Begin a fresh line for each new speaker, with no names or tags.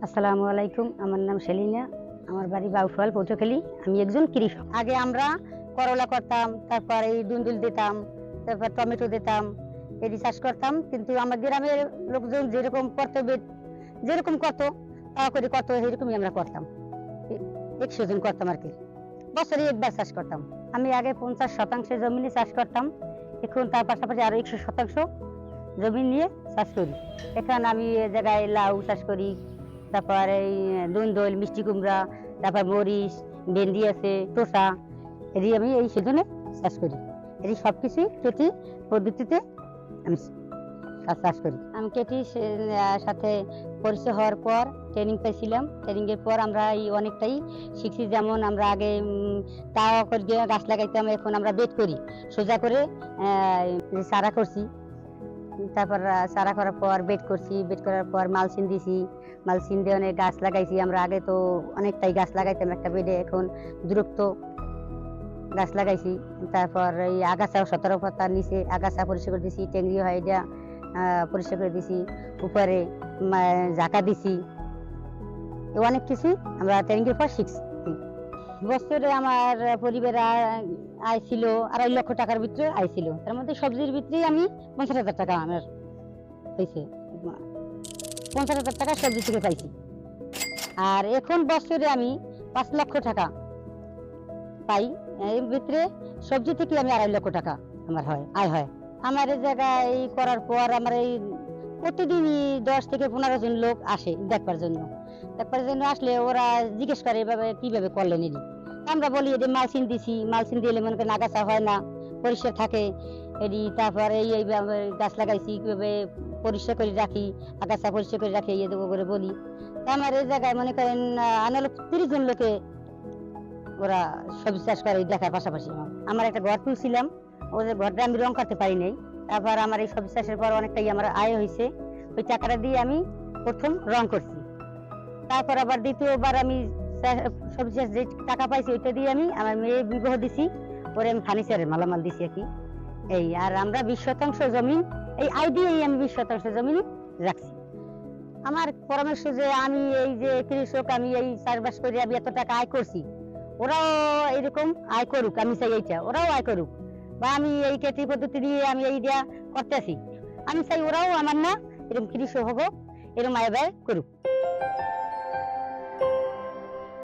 আসসালামু আলাইকুম। আমার নাম সেলিনা। আমার বাড়ি বাউফল পৌঁছখালী। আমি একজন কৃষক। আগে আমরা করলা করতাম, তারপর এই দুন্দুল দিতাম, তারপর টমেটো দিতাম, এটি চাষ করতাম। কিন্তু আমার গ্রামের লোকজন যেরকম কর্তব্য যেরকম কত করে কত এরকমই আমরা করতাম। 100 জন করতাম আর কি। বছরে একবার চাষ করতাম। আমি আগে 50% জমিনে চাষ করতাম। এখন তার পাশাপাশি আরো 100% জমি নিয়ে চাষ করি। এখানে আমি এ জায়গায় লাউ চাষ করি, তারপর এই দুন্দুল, মিষ্টি কুমড়া, তারপর মরিচ, ভেন্ডি আছে, শসা, এটি আমি এই সিজনে চাষ করি। এটি সবকিছুই কেটি পদ্ধতিতে আমি চাষ করি। আমি কেটি সাথে পরিচয় হওয়ার পর ট্রেনিং পেয়েছিলাম। ট্রেনিং এর পর আমরা এই অনেকটাই শিখছি। যেমন আমরা আগে তাওয়া করে গাছ লাগাইতাম, এখন আমরা বেড করি, সোজা করে চারা করছি। তারপর চারা করার পর বেড করছি, বেড করার পর মালচিং দিছি, মালচিং দিয়ে অনেক গাছ লাগাইছি। আমরা আগে তো অনেকটাই গাছ লাগাইতাম একটা বেডে, এখন দূরত্ব গাছ লাগাইছি। তারপর এই আগাছা 17 পাতার নিচে আগাছা পরিষ্কার করে দিছি, টেঙ্গি হয় এটা পরিষ্কার করে দিছি, উপরে ঝাঁকা দিছি। অনেক কিছু আমরা ট্রেনিংয়ের পর শিখছি। বছরে আমার পরিবার আয় ছিল 2.5 লক্ষ টাকার ভিতরে আয় ছিল। তার মধ্যে সবজির ভিতরেই আমি 50,000 টাকা আমার হয়েছে। 50,000 টাকা সবজি থেকে পাইছি। আর এখন বছরে আমি 5 লক্ষ টাকা পাই। এর ভিতরে সবজি থেকে আমি 2.5 লক্ষ টাকা আমার আয় হয়। আমার এই জায়গায় করার পর আমার এই প্রতিদিনই 10 থেকে 15 জন লোক আসে দেখবার জন্য। আসলে ওরা জিজ্ঞেস করে এভাবে কিভাবে করলেন এটি। আমরা বলি এটি মালচিং দিছি, মালচিং দিলে মনে করেন আগাছা হয় না, পরিষ্কার থাকে এটি। তারপরে এই গাছ লাগাইছি, কিভাবে পরিষ্কার করে রাখি, আগাছা পরিষ্কার করে রাখি, এই করে বলি। আমার এই জায়গায় মনে করেন 30 জন লোকে ওরা সবজি চাষ করে দেখার পাশাপাশি আমার একটা ঘর তুলছিলাম, ওদের ঘরটা আমি রং করতে পারি নাই। তারপর আমার এই সবজি চাষের পর অনেকটাই আমার আয় হয়েছে। ওই টাকাটা দিয়ে আমি প্রথম রং করছি। তারপর আবার দ্বিতীয়বার আমি সবজি চাষ যে টাকা পাইছি ওইটা দিয়ে আমি আমার মেয়ে বিবাহ দিছি, পরে আমি ফার্নিচারের মালামাল দিছি আর কি। এই আর আমরা 20% জমি এই আয় দিয়েই আমি 20% জমি রাখছি। আমার পরামর্শ যে আমি এই যে কৃষক, আমি এই চাষবাস করে আমি এত টাকা আয় করছি, ওরাও এরকম আয় করুক। আমি চাই এইটা ওরাও আয় করুক, বা আমি এই কেটি পদ্ধতি দিয়ে আমি এই দিয়া করতেছি, আমি চাই ওরাও আমার না এরকম কৃষক হোক, এরকম আয় ব্যয় করুক।